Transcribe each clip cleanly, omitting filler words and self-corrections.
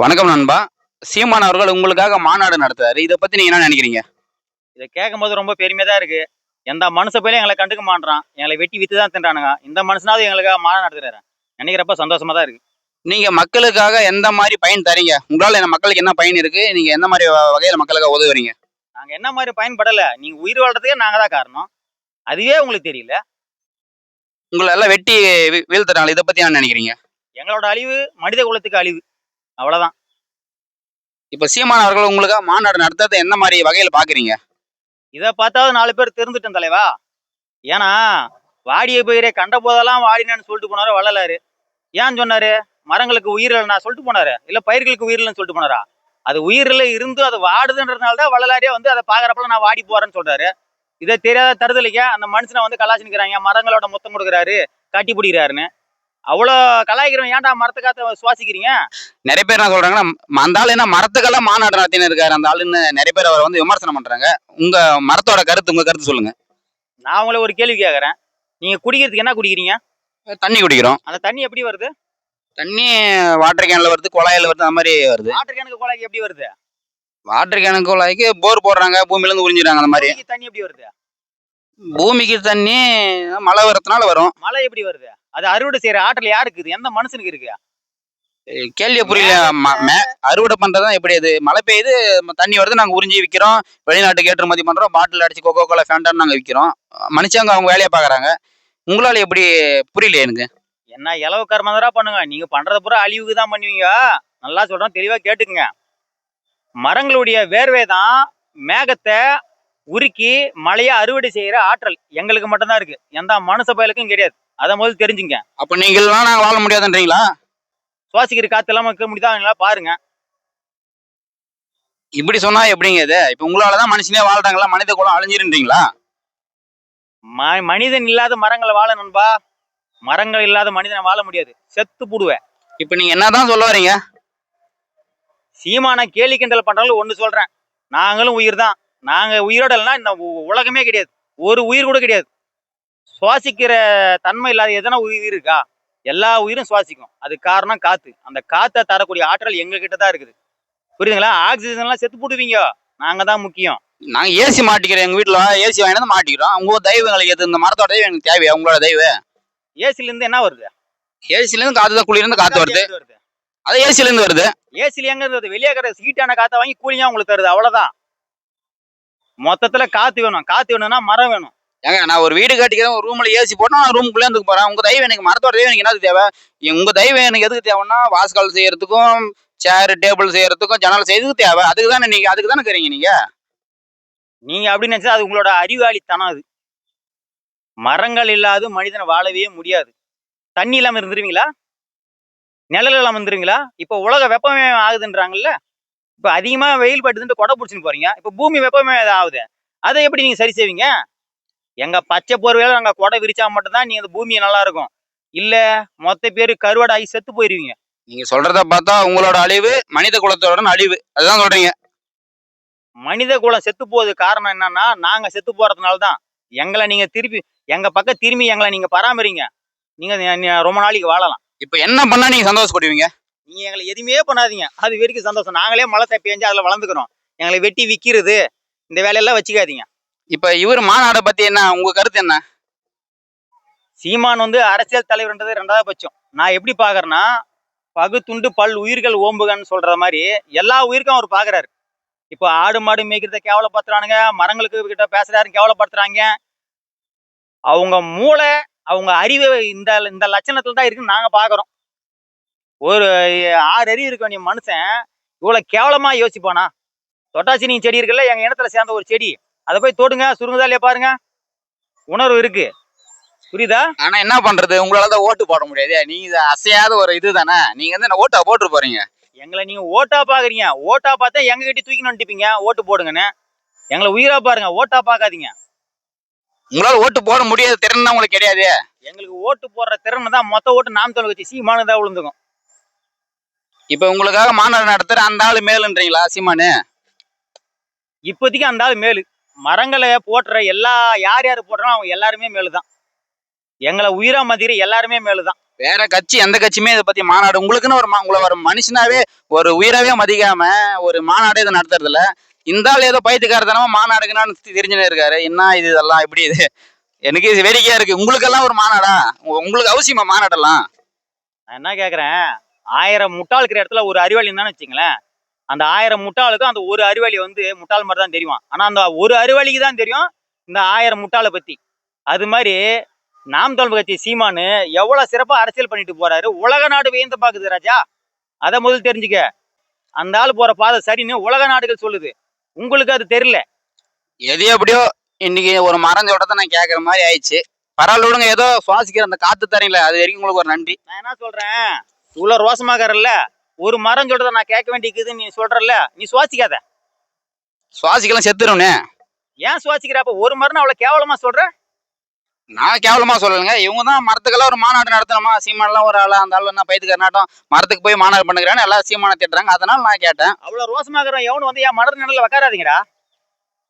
வணக்கம் நண்பா. சீமான் அவர்கள் உங்களுக்காக மாநாடு நடத்துறாரு. இத பத்தி நீங்க என்ன நினைக்கிறீங்க? இத கேட்கும்போது ரொம்ப பெருமையா தான் இருக்கு. எந்த மனுஷ பயலும் எங்கள கண்டுக்க மாட்றான். எங்கள வெட்டி வித்து தான் தின்றானுங்க. இந்த மனுஷனாவது எங்களுக்காக மாநாடு நடத்துறாரு. நினைக்கிறப்ப சந்தோஷமா தான் இருக்கு. நீங்க மக்களுக்காக எந்த மாரி பயன் தர்றீங்க? உங்களால மக்களுக்கு என்ன பயன் இருக்கு? நீங்க எந்த மாரி வகையில மக்களுக்காக உதவுறீங்க? நாங்க என்ன மாரி பயன்படல. நீங்க உயிர் வாழ்றதுக்கே நாங்க தான் காரணம். அதுவே உங்களுக்கு தெரியல. உங்கள எல்லாம் வெட்டி வீழ்த்துறாங்க. இத பத்தி என்ன நினைக்கிறீங்க? எங்களோட அழிவு மனித குலத்துக்கு அழிவு. அவ்வளவுதான். இப்ப சீமான் அவர்கள் உங்களுக்காக மாநாடு நடத்துறத எந்த மாரி வகையில பார்க்குறீங்க? இத பார்த்தாவது 4 பேர் திருந்துட்டோம் தலைவா. ஏன்னா, வாடிய பயிரை கண்ட போதெல்லாம் வாடினேன்னு சொல்லிட்டு போனாரு வள்ளலாரு. ஏன் சொன்னாரு? மரங்களுக்கு உயிர் இல்லைன்னா சொல்லிட்டு போனாரு. இல்ல பயிர்களுக்கு உயிர் இல்லைன்னு சொல்லிட்டு போனாரா? அது உயிரில இருந்து அது வாடுதுன்றதுனால தான் வள்ளலாரே வந்து அதை பாக்குறப்பல நான் வாடி போறேன்னு சொல்றாரு. இதை தெரியாத தருதலைக்க அந்த மனுஷனை வந்து கலாச்சி நிக்கிறாங்க. மரங்களோட முத்தம் கொடுக்குறாரு, கட்டி பிடிக்கிறாருன்னு. அவ்வளோ கலாய்க்கிறோம். ஏன்டா மரத்தை காத்த சுவாசிக்கிறீங்க? நெறைய பேர் என்ன சொல்றாங்கன்னா, அந்த ஆளு என்ன மரத்துக்கெல்லாம் மாநாடு நடத்தின்னு இருக்காரு அந்த ஆளுன்னு நெறைய பேர் அவரை வந்து விமர்சனம் பண்றாங்க. உங்க மரத்தோட கருத்து உங்க கருத்து சொல்லுங்க. நான் உங்களை ஒரு கேள்வி கேட்கறேன். நீங்க குடிக்கிறதுக்கு என்ன குடிக்கிறீங்க? தண்ணி குடிக்கிறோம். அந்த தண்ணி எப்படி வருது? தண்ணி வாட்டர் கேன்ல வருது, குழாயில வருது, அந்த மாதிரி வருது. வாட்டர் கேனுக்கு குழாய்க்கு எப்படி வருது? வாட்டர் கேனுக்கு குழாய்க்கு போர் போடுறாங்க, பூமியில இருந்து உறிஞ்சிறாங்க அந்த மாதிரி. தண்ணி எப்படி வருது? பூமிக்கு தண்ணி மழை வரதுனால வரும். மழை எப்படி வருது? அது அறுவடை செய்யற ஆற்றல் யாருக்கு இருக்குது? எந்த மனுஷனுக்கு இருக்கு? கேள்விய புரியல. அறுவடை பண்றதுதான் எப்படி? அது மழை பெய்யுது, தண்ணி வருது, நாங்க உறிஞ்சி விற்கிறோம், வெளிநாட்டுக்கு ஏற்றுமதி பண்றோம், பாட்டில் அடிச்சு கொக்கோ கோலா ஃபேண்டான்னு நாங்க விற்கிறோம். மனுஷங்க அவங்க வேலையை பாக்குறாங்க. உங்களால எப்படி புரியல எனக்கு? என்ன இலவு கர்மந்தரா பண்ணுங்க. நீங்க பண்றது பூரா அழிவுக்கு தான் பண்ணுவீங்க. நல்லா சொல்றேன், தெளிவா கேட்டுக்குங்க. மரங்களுடைய வேர்வை தான் மேகத்தை உருக்கி மழையை அறுவடை செய்யற ஆற்றல் எங்களுக்கு மட்டும்தான் இருக்கு. எந்த மனுஷ பயலுக்கும் கிடையாது. அதை முதல்ல தெரிஞ்சுங்க. அப்ப நீங்க நாங்க வாழ முடியாதுன்றீங்களா? சுவாசிக்கிற காத்து இல்லாம இருக்க முடியுதா? பாருங்க. இப்படி சொன்னா எப்படிங்க இது? இப்ப உங்களாலதான் மனுஷனே வாழ்றாங்களா? மனித குலம் அழிஞ்சிருன்றீங்களா? மனிதன் இல்லாத மரங்களை வாழ நண்பா. மரங்கள் இல்லாத மனிதனை வாழ முடியாது. செத்து போடுவேன். இப்ப நீங்க என்னதான் சொல்ல வரீங்க? சீமான கேலி கிண்டல் பண்றாலும் ஒண்ணு சொல்றேன். நாங்களும் உயிர் தான். நாங்க உயிரோட இல்லைன்னா இந்த உலகமே கிடையாது. ஒரு உயிர் கூட கிடையாது. சுவாசிக்கிற தன்மை இல்லாத எதனா உயிர் இருக்கா? எல்லா உயிரும் சுவாசிக்கும். அது காரணம் காத்து. அந்த காத்தை தரக்கூடிய ஆற்றல் எங்க கிட்ட தான் இருக்குது. புரியுதுங்களா? ஆக்சிஜன் எல்லாம் செத்து போடுவீங்க. நாங்க தான் முக்கியம். நாங்க ஏசி மாட்டிக்கிறோம். எங்க வீட்டுல ஏசி வாங்கினது மாட்டிக்கிறோம். உங்க தெய்வம் எங்களுக்கு எது? இந்த மரத்தோட தெய்வம் எனக்கு தேவையா? உங்களோட தெய்வம் ஏசில இருந்து என்ன வருது? ஏசில இருந்து காத்து தான், குளிர் இருந்து காத்து வருது. அது ஏசில இருந்து வருது. ஏசில எங்க இருந்து? வெளியே இருக்கிற ஹீட்டான காத்தை வாங்கி கூலிங்கா உங்களுக்கு தருது. அவ்வளவுதான். மொத்தத்துல காத்து வேணும். காத்து வேணும்னா மரம் வேணும். ஏங்க, நான் ஒரு வீடு கட்டிக்கிறேன், ஒரு ரூம்ல ஏசி போட்டா ரூமுக்குள்ளே இருந்து போறேன். உங்க தெய்வம் எனக்கு, மரத்தோட தெய்வம் எனக்கு என்னது தேவை? உங்க தெய்வம் எனக்கு எதுக்கு தேவைன்னா, வாஸ்கால் செய்யறதுக்கும், சேர் டேபிள் செய்யறதுக்கும், ஜன்னல் செய்யறதுக்கு தேவை. அதுக்கு தானே நீங்க, அதுக்கு தானே இருக்கிறீங்க நீங்க. நீங்க அப்படின்னு நினைச்சா அது உங்களோட அறிவாளித்தனம். அது மரங்கள் இல்லாத மனிதனை வாழவே முடியாது. தண்ணி இல்லாம இருந்துருவீங்களா? நிழல் இல்லாம இருந்துருவீங்களா? இப்ப உலக வெப்பமே ஆகுதுன்றாங்கல்ல. இப்ப அதிகமா வெயில் பட்டுதுன்ட்டு கொடை பிடிச்சின்னு போறீங்க. இப்ப பூமி வெப்பமே ஆகுது. அதை எப்படி நீங்க சரி செய்வீங்க? எங்க பச்சை போர்வையில நாங்க கொடை விரிச்சா மட்டும்தான் நீங்க அந்த பூமி நல்லா இருக்கும். இல்ல மொத்த பேரு கருவாடாகி செத்து போயிருவீங்க. நீங்க சொல்றத பார்த்தா உங்களோட அழிவு மனித குலத்தோட அழிவு, அதுதான் சொல்றீங்க. மனித குலம் செத்து போகுது காரணம் என்னன்னா, நாங்க செத்து போறதுனால தான். எங்களை நீங்க திருப்பி எங்க பக்கம் திரும்பி எங்களை நீங்க பராமரிங்க. நீங்க ரொம்ப நாளைக்கு வாழலாம். இப்ப என்ன பண்ணா நீங்க சந்தோஷப்படுவீங்க? நீங்க எங்களை எதுவுமே பண்ணாதீங்க. அது வரைக்கும் சந்தோஷம். நாங்களே மழை பெஞ்சு அதுல வளர்ந்துக்கிறோம். எங்களை வெட்டி விக்கிறது இந்த வேலையெல்லாம் வச்சுக்காதீங்க. இப்ப இவர் மாநாடை பத்தி என்ன, உங்க கருத்து என்ன? சீமான் வந்து அரசியல் தலைவர்ன்றது 2வது பட்சம். நான் எப்படி பாக்குறேன்னா, பகுத்துண்டு பல் உயிர்கள் ஓம்புகன்னு சொல்ற மாதிரி எல்லா உயிருக்கும் அவர் பாக்குறாரு. இப்போ ஆடு மாடு மேய்க்கிறத கேவலப்படுத்துறானுங்க. மரங்களுக்கு கிட்ட பேசுறாருன்னு கேவலப்படுத்துறாங்க. அவங்க மூளை, அவங்க அறிவு இந்த இந்த லட்சணத்துல தான் இருக்குன்னு நாங்க பாக்குறோம். ஒரு 6 அறிவு இருக்க வேண்டிய மனுஷன் இவ்வளவு கேவலமா யோசிப்பானா? தொட்டாசினி செடி இருக்குல்ல, எங்க இனத்துல சேர்ந்த ஒரு செடி. அதை போய் தொடுங்க, சுருங்குதா இல்லையா பாருங்க. உணர்வு இருக்கு. புரியுதா? ஆனா என்ன பண்றது, உங்களால ஓட்டு போட முடியாது. நீங்க அசையாத ஒரு இது தானே. நீங்க வந்து ஓட்டா போட்டு போறீங்க. எங்களை நீங்க ஓட்டா பாக்குறீங்க. ஓட்டா பார்த்தா எங்க கிட்ட தூக்கி நட்டுப்பீங்க ஓட்டு போடுங்கன்னு. எங்களை உயிரா பாருங்க, ஓட்டா பாக்காதீங்க. உங்களால ஓட்டு போட முடியாத திறன் தான் உங்களுக்கு கிடையாது. எங்களுக்கு ஓட்டு போடுற திறன் தான் மொத்த ஓட்டு நாம் தொலை வச்சு சீமானு தான் விழுந்துக்கும். இப்ப உங்களுக்காக மாநாடு நடத்துற அந்த ஆளு மேலுன்றீங்களா சீமானு? இப்போதைக்கு அந்த ஆள் மேலு. மரங்களை போட்டுற யார் யாரு போடுறோம் அவங்க எல்லாருமே மேலுதான். எங்களை உயிரா மதிக்கிற எல்லாருமே மேலுதான். வேற கட்சி எந்த கட்சியுமே இதை பத்தி மாநாடு உங்களுக்குன்னு உங்களை ஒரு மனுஷனாவே ஒரு உயிராவே மதிக்காம ஒரு மாநாடு இதை நடத்துறது இல்ல. இந்த ஆள் ஏதோ பைத்தியக்காரத்தனமா மாநாடுக்குன்னு தெரிஞ்சுன்னு இருக்காரு. என்ன இது இதெல்லாம் எப்படி இது? எனக்கு இது வேடிக்கையா இருக்கு. உங்களுக்கெல்லாம் ஒரு மாநாடா? உங்களுக்கு அவசியமா மாநாடெல்லாம்? நான் என்ன கேக்குறேன், 1000 முட்டாள் இருக்கிற இடத்துல ஒரு அறிவாளி இருந்தான்னு வச்சுங்களேன், அந்த 1000 முட்டாளுக்கும் அந்த ஒரு அறிவாளி வந்து முட்டாள் மாதிரி தான் தெரியும். ஆனா அந்த ஒரு அறிவாளிக்கு தான் தெரியும் இந்த 1000 முட்டாளை பத்தி. அது மாதிரி நாம் தமிழர் கட்சி சீமானு எவ்வளவு சிறப்பா அரசியல் பண்ணிட்டு போறாரு. உலக நாடு வியந்து பாக்குது ராஜா. அதை முதல் தெரிஞ்சுக்க. அந்த ஆள் போற பாதை சரின்னு உலக நாடுகள் சொல்லுது. உங்களுக்கு அது தெரியல. எது எப்படியோ இன்னைக்கு ஒரு மரஞ்சோட்டத்தை நான் கேட்கற மாதிரி ஆயிடுச்சு. பரவாயில்ல விடுங்க, ஏதோ சுவாசிக்கிற அந்த காத்து தரீங்களே அது வரைக்கும் உங்களுக்கு ஒரு நன்றி. நான் என்ன சொல்றேன், இவ்வளவு ரோசமாகறல்ல, ஒரு மரம் சொல்றத நான் கேட்க வேண்டியதுன்னு நீ சொல்றல்ல, நீ சுவாசிக்காத. சுவாசிக்கலாம் செத்துருவனே. ஏன் சுவாசிக்கிறப்ப ஒரு மரம் அவ்வளவு கேவலமா சொல்ற? நான் கேவலமா சொல்லலைங்க. இவங்க தான் மரத்துக்கெல்லாம் ஒரு மாநாடு நடத்தணுமா, சீமானெல்லாம் ஒரு ஆளா அந்த ஆள் என்ன பைத்துக்காரனாட்டம் மரத்துக்கு போய் மாநாடு பண்ணுகிறான்னு எல்லாம் சீமான திட்டுறாங்க. அதனால நான் கேட்டேன். அவ்வளவு ரோசமாகற எவனு வந்து என் மரத்து நிழல்ல உட்காராதீங்கடா.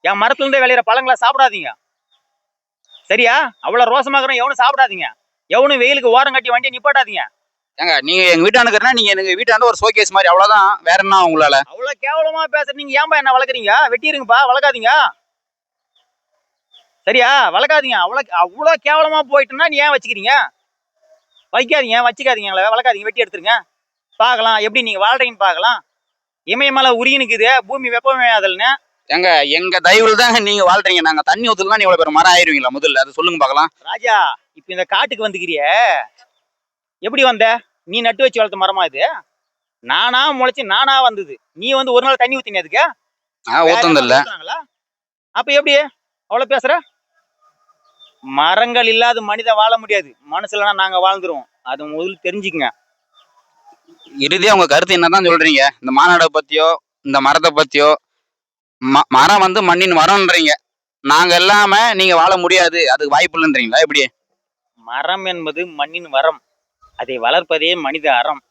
என் மரத்துல இருந்தே விளையிற பழங்களை சாப்பிடாதீங்க. சரியா? அவ்வளவு ரோசமாகற எவனும் சாப்பிடாதீங்க. எவனும் வெயிலுக்கு ஓரம் கட்டி வண்டியை நிப்பாட்டாதீங்க. ஏங்க நீங்க எங்க வீட்டானுக்குறா, நீங்க எனக்கு வீட்டாண்டு ஒரு ஷோகேஸ் மாதிரி அவ்வளவுதான். வேற என்ன உங்களால? அவ்வளவு கேவலமா பேசுற நீங்க ஏன்பா என்ன வளர்க்குறீங்க? வெட்டிருங்கப்பா, வளர்க்காதீங்க. சரியா? வளர்க்காதீங்க. அவ்வளவு கேவலமா போயிட்டுன்னா நீ ஏன் வச்சுக்கிறீங்க? வைக்காதீங்க, வச்சுக்காதீங்க, வளர்க்காதீங்க, வெட்டி எடுத்துருங்க. பார்க்கலாம் எப்படி நீங்க வாழ்றீங்கன்னு பார்க்கலாம். இமயமலை உருகினுக்குது, பூமி வெப்பமயமாதல்னு. எங்க எங்க தயவுல தான் நீங்க வாழ்றீங்க. நாங்க தண்ணி ஊத்துலாம் நீ இவ்வளவு பேர் மரம் ஆயிருவீங்களா? முதல்ல அதை சொல்லுங்க பார்க்கலாம். ராஜா, இப்ப இந்த காட்டுக்கு வந்துக்கிறிய, எப்படி வந்த? நீ நட்டு வச்சு வளர்த்த மரமா இது? நானா முளைச்சு நானா வந்தது. நீ வந்து ஒரு நாள் தண்ணி ஊத்தினே அதுக்கு? ஊத்துனது இல்ல. அப்ப எப்படி அவ்வளவு பேசுற? மரங்கள் இல்லாத மனிதன் வாழ முடியாது. மனசுலனா நாங்க வாழ்ந்துருவோம். அது முதல்ல தெரிஞ்சுக்கங்க. இறுதியா உங்க கருத்து என்னதான் சொல்றீங்க? இந்த மாநாடை பத்தியோ இந்த மரத்தை பத்தியோ? மரம் வந்து மண்ணின் மரம்ன்றீங்க. நாங்க இல்லாம நீங்க வாழ முடியாது, அதுக்கு வாய்ப்பு இல்லைன்றீங்களா? எப்படி? மரம் என்பது மண்ணின் வரம். அதை வளர்ப்பதே மனித அறம்.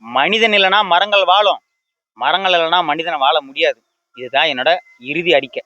மனிதன் இல்லைன்னா மரங்கள் வாழும். மரங்கள் இல்லைன்னா மனிதன் வாழ முடியாது. இதுதான் என்னோட இறுதி அறிக்கை.